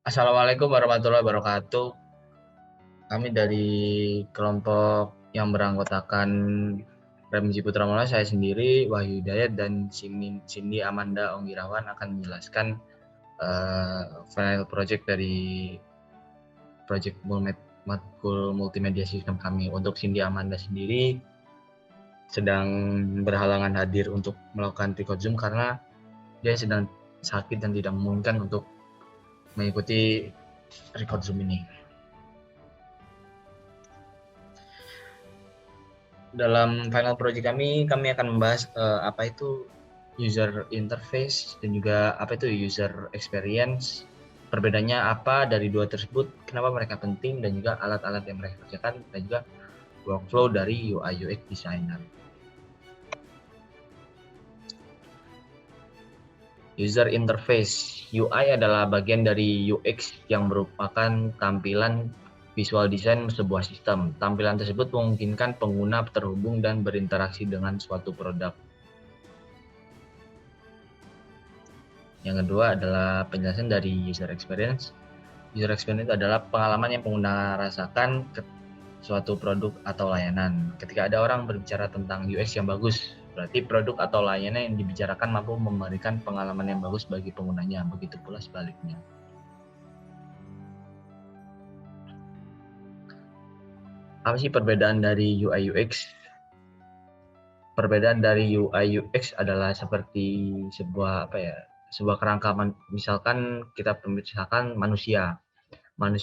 Assalamualaikum warahmatullahi wabarakatuh. Kami dari kelompok yang beranggotakan Remzi Putra Maulana, saya sendiri, Wahyu Hidayat, dan Cindy Amanda Onggirawan akan menjelaskan final project dari project matkul multimedia sistem kami. Untuk Cindy Amanda sendiri sedang berhalangan hadir untuk melakukan record Zoom karena dia sedang sakit dan tidak memungkinkan untuk mengikuti record Zoom ini. Dalam final project kami akan membahas apa itu user interface dan juga apa itu user experience, perbedaannya apa dari dua tersebut, kenapa mereka penting, dan juga alat-alat yang mereka kerjakan, dan juga workflow dari UI UX designer. User interface, UI adalah bagian dari UX yang merupakan tampilan visual design sebuah sistem. Tampilan tersebut memungkinkan pengguna terhubung dan berinteraksi dengan suatu produk. Yang kedua adalah penjelasan dari user experience. User experience adalah pengalaman yang pengguna rasakan ke suatu produk atau layanan. Ketika ada orang berbicara tentang UX yang bagus, berarti produk atau layanan yang dibicarakan mampu memberikan pengalaman yang bagus bagi penggunanya. Begitu pula sebaliknya. Apa sih perbedaan dari UI UX? Perbedaan dari UI UX adalah seperti sebuah sebuah kerangka, misalkan kita misalkan manusia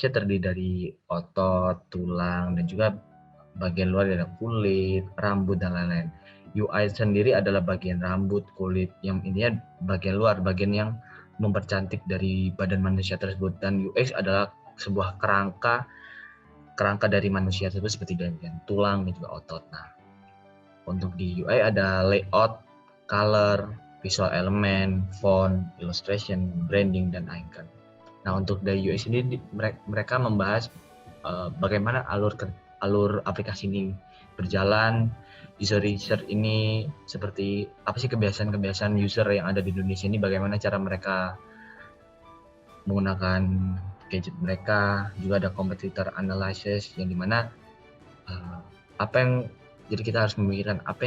terdiri dari otot, tulang, dan juga bagian luar dari kulit, rambut, dan lain-lain. UI sendiri adalah bagian rambut, kulit, yang intinya bagian luar, bagian yang mempercantik dari badan manusia tersebut. Dan UX adalah sebuah kerangka dari manusia tersebut seperti bagian tulang dan juga otot. Nah, untuk di UI ada layout, color, visual element, font, illustration, branding, dan icon. Nah, untuk dari UX ini mereka membahas bagaimana alur aplikasi ini berjalan, user ini seperti apa sih kebiasaan user yang ada di Indonesia ini, bagaimana cara mereka menggunakan gadget mereka, juga ada competitor analysis yang dimana jadi kita harus memikirkan apa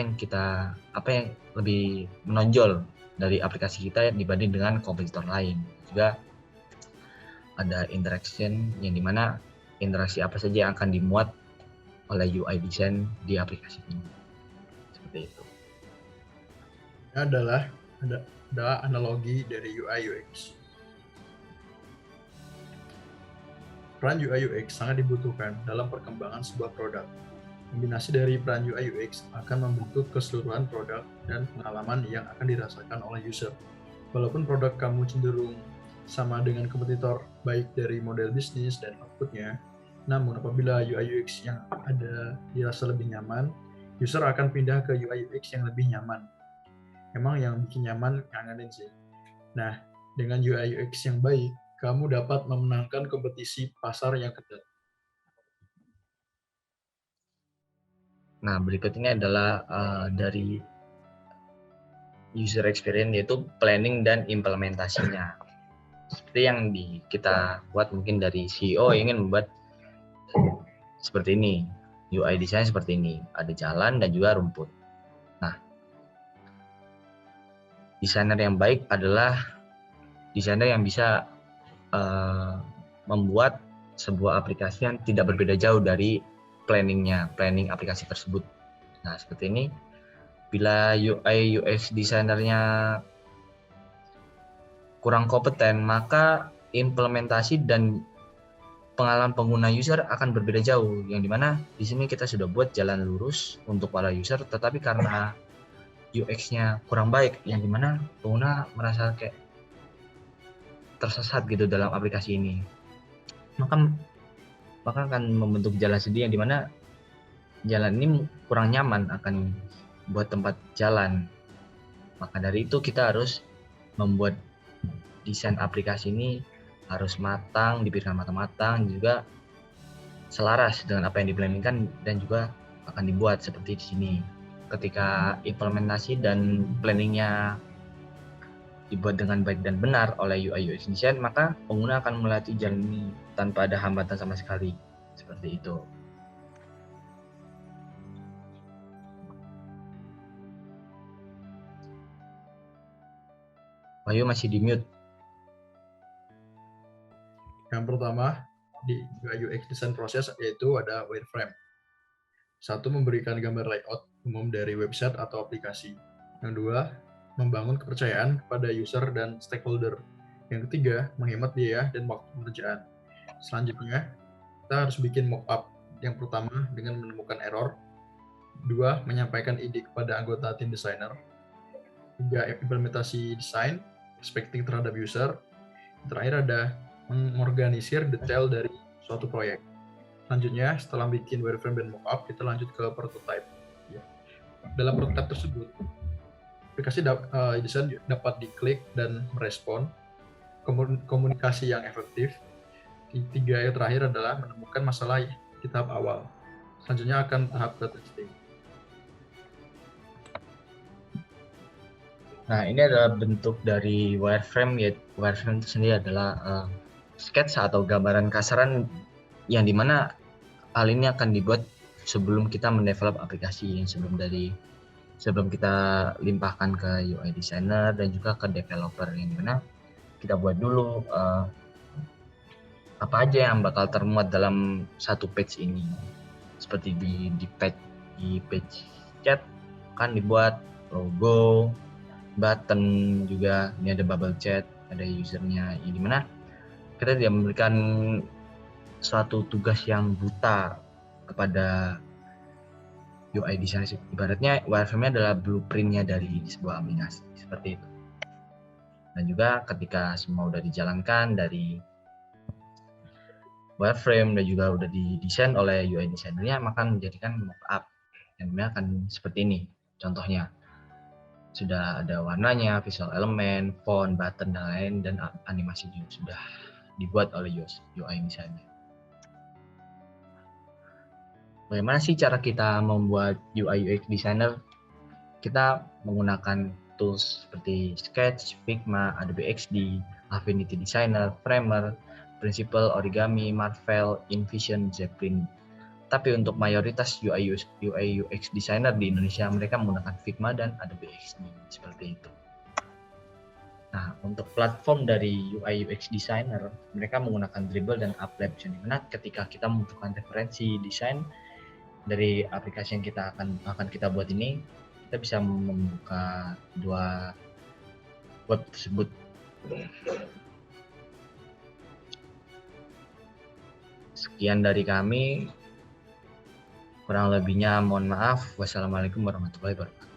yang lebih menonjol dari aplikasi kita dibanding dengan kompetitor lain. Juga ada interaction yang dimana interaksi apa saja yang akan dimuat oleh UI design di aplikasi ini. Seperti itu. Adalah analogi dari UI UX. Peran UI UX sangat dibutuhkan dalam perkembangan sebuah produk. Kombinasi dari peran UI UX akan membentuk keseluruhan produk dan pengalaman yang akan dirasakan oleh user. Walaupun produk kamu cenderung sama dengan kompetitor, baik dari model bisnis dan outputnya, namun apabila UI UX yang ada dirasa lebih nyaman, user akan pindah ke UI UX yang lebih nyaman. Emang yang bikin nyaman kangenin sih. Nah, dengan UI UX yang baik, kamu dapat memenangkan kompetisi pasar yang ketat. Nah, berikut ini adalah dari user experience, yaitu planning dan implementasinya. Seperti yang kita buat mungkin dari CEO ingin membuat seperti ini, UI design seperti ini, ada jalan dan juga rumput. Nah, desainer yang baik adalah desainer yang bisa membuat sebuah aplikasi yang tidak berbeda jauh dari planning aplikasi tersebut. Nah, seperti ini. Bila UI UX desainernya kurang kompeten, maka implementasi dan pengalaman pengguna user akan berbeda jauh. Yang dimana di sini kita sudah buat jalan lurus untuk para user, tetapi karena UX-nya kurang baik, yang dimana pengguna merasa kayak tersesat gitu dalam aplikasi ini, maka akan membentuk jalan sendiri, yang dimana jalan ini kurang nyaman akan buat tempat jalan. Maka dari itu kita harus membuat desain aplikasi ini harus matang, dipikirkan matang-matang, juga selaras dengan apa yang diplanningkan dan juga akan dibuat seperti di sini. Ketika implementasi dan planningnya dibuat dengan baik dan benar oleh UI UX design, maka pengguna akan melatih jalan ini tanpa ada hambatan sama sekali. Seperti itu. Wahyu masih di mute. Yang pertama di UI UX design proses yaitu ada wireframe. Satu, memberikan gambar layout umum dari website atau aplikasi. Yang dua, membangun kepercayaan kepada user dan stakeholder. Yang ketiga, menghemat biaya dan waktu pengerjaan. Selanjutnya, kita harus bikin mockup. Yang pertama, dengan menemukan error. Dua, menyampaikan ide kepada anggota tim desainer. Tiga, implementasi desain, expecting terhadap user. Terakhir ada mengorganisir detail dari suatu proyek. Selanjutnya, setelah bikin wireframe dan mockup, kita lanjut ke prototype. Dalam prototype tersebut, aplikasi desain dapat diklik dan merespon, komunikasi yang efektif. Tiga yang terakhir adalah menemukan masalah di tahap awal. Selanjutnya akan tahap testing. Nah, ini adalah bentuk dari wireframe. Ya, wireframe itu sendiri adalah sketsa atau gambaran kasaran yang dimana hal ini akan dibuat sebelum kita mendevelop aplikasi, yang sebelum kita limpahkan ke UI designer dan juga ke developer, yang dimana kita buat dulu apa aja yang bakal termuat dalam satu page ini. Seperti di page chat kan dibuat logo, button juga, ini ada bubble chat, ada usernya, ini mana kita tidak memberikan suatu tugas yang buta kepada UI design. Ibaratnya wireframe-nya adalah blueprint-nya dari sebuah aplikasi, seperti itu. Dan juga ketika semua udah dijalankan dari wireframe dan juga udah didesain oleh UI designer-nya, maka menjadikan mockup yang akan seperti ini contohnya. Sudah ada warnanya, visual elemen, font, button, dan lain, dan animasi juga sudah dibuat oleh UI misalnya. Bagaimana sih cara kita membuat UI UX designer? Kita menggunakan tools seperti Sketch, Figma, Adobe XD, Affinity Designer, Framer, Principle, Origami, Marvel, InVision, Zeppelin. Tapi untuk mayoritas UI UX designer di Indonesia, mereka menggunakan Figma dan Adobe XD, seperti itu. Nah, untuk platform dari UI UX designer, mereka menggunakan Dribbble dan Uplabs, di mana ketika kita membutuhkan referensi desain dari aplikasi yang akan kita buat ini, kita bisa membuka dua web tersebut. Sekian dari kami. Kurang lebihnya mohon maaf. Wassalamualaikum warahmatullahi wabarakatuh.